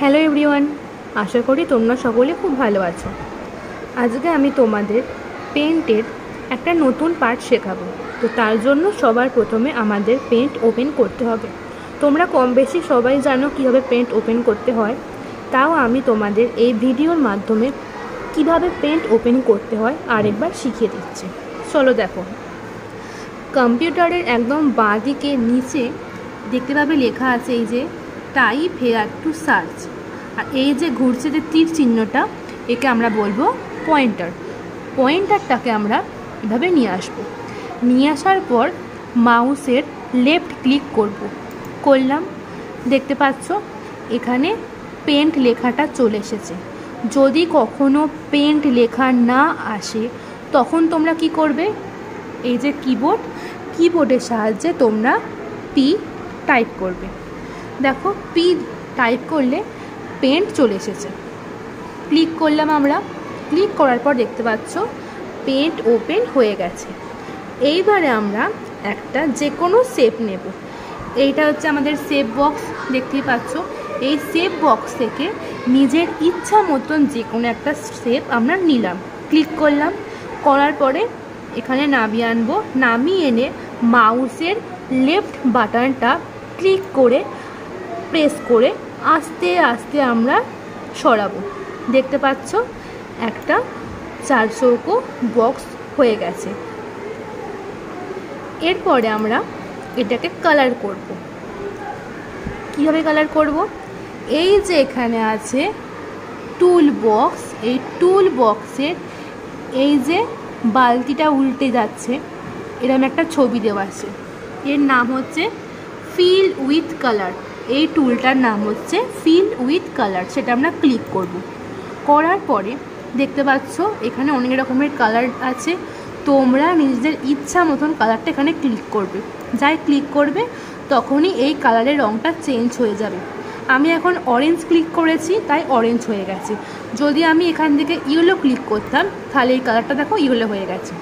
Hello everyone, আশা করি তোমরা সকলে খুব ভালো আছো। আজকে আমি তোমাদের পেন্টের একটা নতুন পার্ট শেখাবো। তো তার জন্য সবার প্রথমে আমাদের পেন্ট ওপেন করতে হবে। তোমরা কম বেশি সবাই জানো কীভাবে পেন্ট ওপেন করতে হয়, তাও আমি তোমাদের এই ভিডিওর মাধ্যমে কিভাবে পেন্ট ওপেন করতে হয় আরেকবার শিখিয়ে দিচ্ছি। চলো দেখো, কম্পিউটারের একদম বাঁ দিকে নিচে দেখতে পাবে লেখা আছে এই যে টাইপ হেয়ার টু সার্চ, আর এই যে ঘুরছে যে তীর চিহ্নটা, একে আমরা বলবো পয়েন্টার। পয়েন্টারটাকে আমরা এভাবে নিয়ে আসবো। নিয়ে আসার পর মাউসের লেফট ক্লিক করলাম। দেখতে পাচ্ছ এখানে পেন্ট লেখাটা চলে এসেছে। যদি কখনো পেন্ট লেখা না আসে তখন তোমরা কি করবে, এই যে কিবোর্ডের সাহায্যে তোমরা পি টাইপ করবে। দেখো পি টাইপ করলে পেন্ট চলে এসেছে। ক্লিক করলাম আমরা। ক্লিক করার পর দেখতে পাচ্ছ পেন্ট ওপেন হয়ে গেছে। এইবারে আমরা একটা যে কোনো শেপ নেব। এইটা হচ্ছে আমাদের শেপ বক্স, দেখতেই পাচ্ছ। এই শেপ বক্স থেকে নিজের ইচ্ছা মতন যে কোনো একটা শেপ আমরা নিলাম। ক্লিক করলাম, করার পরে এখানে নামিয়ে আনবো। নামিয়ে এনে মাউসের লেফট বাটনটা ক্লিক করে প্রেস করে আস্তে আস্তে আমরা সরাবো। দেখতে পাচ্ছ একটা চার চৌকো বক্স হয়ে গেছে। এরপরে আমরা এটাকে কালার করব। কীভাবে কালার করব, এই যে এখানে আছে টুল বক্স, এই টুল বক্সের এই যে বালতিটা উল্টে যাচ্ছে এরকম একটা ছবি দেওয়া আছে। এর নাম হচ্ছে ফিল উইথ কালার। এই টুলটার নাম হচ্ছে ফিল উইথ কালার। সেটা আমরা ক্লিক করব। করার পরে দেখতে পাচ্ছ এখানে অনেক রকমের কালার আছে। তোমরা নিজেদের ইচ্ছা মতন কালারটা এখানে ক্লিক করবে। যাই ক্লিক করবে তখনই এই কালারের রঙটা চেঞ্জ হয়ে যাবে। আমি এখন অরেঞ্জ ক্লিক করেছি তাই অরেঞ্জ হয়ে গেছে। যদি আমি এখান থেকে ইয়েলো ক্লিক করতাম তাহলে এই কালারটা দেখো ইয়েলো হয়ে গেছে।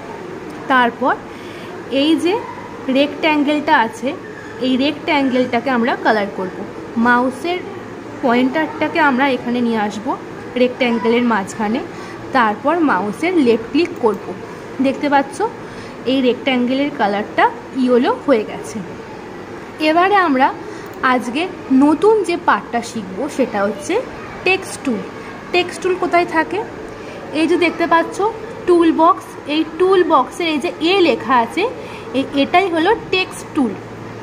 তারপর এই যে রেক্ট্যাঙ্গেলটা আছে, এই রেক্ট্যাঙ্গেলটাকে আমরা কালার করব। মাউসের পয়েন্টারটাকে আমরা এখানে নিয়ে আসব রেক্ট্যাঙ্গেলের মাঝখানে। তারপর মাউসের লেফট ক্লিক করব। দেখতে পাচ্ছ এই রেক্ট্যাঙ্গেলের কালারটা ইয়েলো হয়ে গেছে। এবারে আমরা আজকে নতুন যে পার্টটা শিখব সেটা হচ্ছে টেক্সট টুল। টেক্সট টুল কোথায় থাকে, এই যে দেখতে পাচ্ছ টুল বক্স, এই টুল বক্সের এই যে এ লেখা আছে এটাই হলো টেক্সট টুল।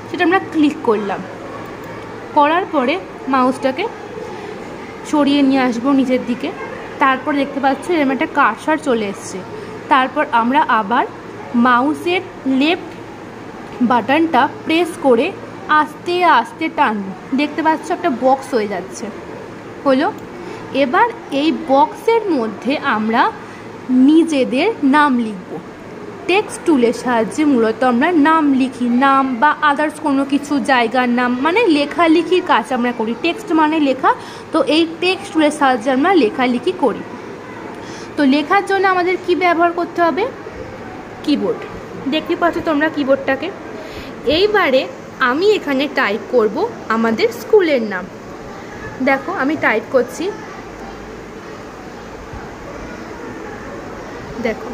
সেটা আমরা ক্লিক করলাম। করার পরে মাউসটাকে সরিয়ে নিয়ে আসবো নিচের দিকে। তারপর দেখতে পাচ্ছ এরকম একটা কার্সার চলে এসছে। তারপর আমরা আবার মাউসের লেফট বাটনটা প্রেস করে আস্তে আস্তে টানবো। দেখতে পাচ্ছ একটা বক্স হয়ে যাচ্ছে, হলো। এবার এই বক্সের মধ্যে আমরা নিজেদের নাম লিখব। টেক্সট টুলের সাহায্যে মূলত আমরা নাম লিখি, নাম বা আদার্স কোনো কিছু জায়গার নাম, মানে লেখালেখির কাজ আমরা করি। টেক্সট মানে লেখা, তো এই টেক্সট টুলের সাহায্যে আমরা লেখালেখি করি। তো লেখার জন্য আমাদের কি ব্যবহার করতে হবে, কিবোর্ড। দেখতে পাচ্ছ তোমরা কিবোর্ডটাকে। এইবারে আমি এখানে টাইপ করব আমাদের স্কুলের নাম। দেখো আমি টাইপ করছি, দেখো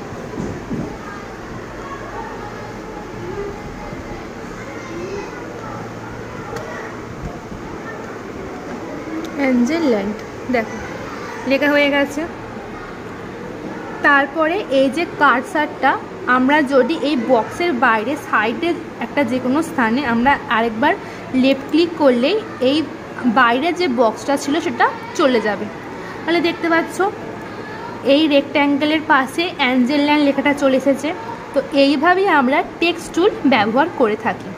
অ্যাঞ্জেল ল্যান্ড, দেখো লেখা হয়ে গেছে। তারপরে এই যে কার্সারটা আমরা যদি এই বক্সের বাইরে সাইডে একটা যে কোনো স্থানে আমরা আরেকবার লেফট ক্লিক করলেই এই বাইরে যে বক্সটা ছিল সেটা চলে যাবে। তাহলে দেখতে পাচ্ছ এই রেক্ট্যাঙ্গেলের পাশে অ্যাঞ্জেল ল্যান্ড লেখাটা চলে এসেছে। তো এইভাবেই আমরা টেক্সট টুল ব্যবহার করে থাকি।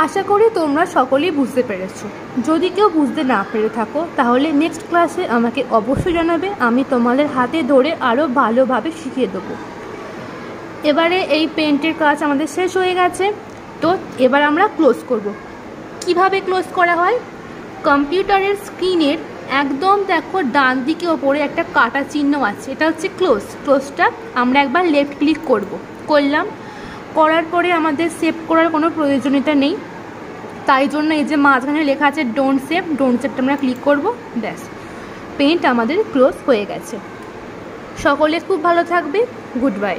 আশা করি তোমরা সকলেই বুঝতে পেরেছো। যদি কেউ বুঝতে না পেরে থাকো তাহলে নেক্সট ক্লাসে আমাকে অবশ্যই জানাবে, আমি তোমাদের হাতে ধরে আরও ভালোভাবে শিখিয়ে দেবো। এবারে এই পেন্টের কাজ আমাদের শেষ হয়ে গেছে। তো এবার আমরা ক্লোজ করব। কিভাবে ক্লোজ করা হয়, কম্পিউটারের স্ক্রিনের একদম দেখো ডান দিকে ওপরে একটা কাটা চিহ্ন আছে, এটা হচ্ছে ক্লোজ। ক্লোজটা আমরা একবার লেফট ক্লিক করলাম। করার পরে আমাদের সেভ করার কোনো প্রয়োজনীয়তা নেই। তাই জন্য এই যে মাঝখানে লেখা আছে ডোন্ট সেভ, ডোন্ট সেভটা আমরা ক্লিক করব, ব্যাস পেন্ট আমাদের ক্লোজ হয়ে গেছে। সকলে খুব ভালো থাকবে, গুড বাই।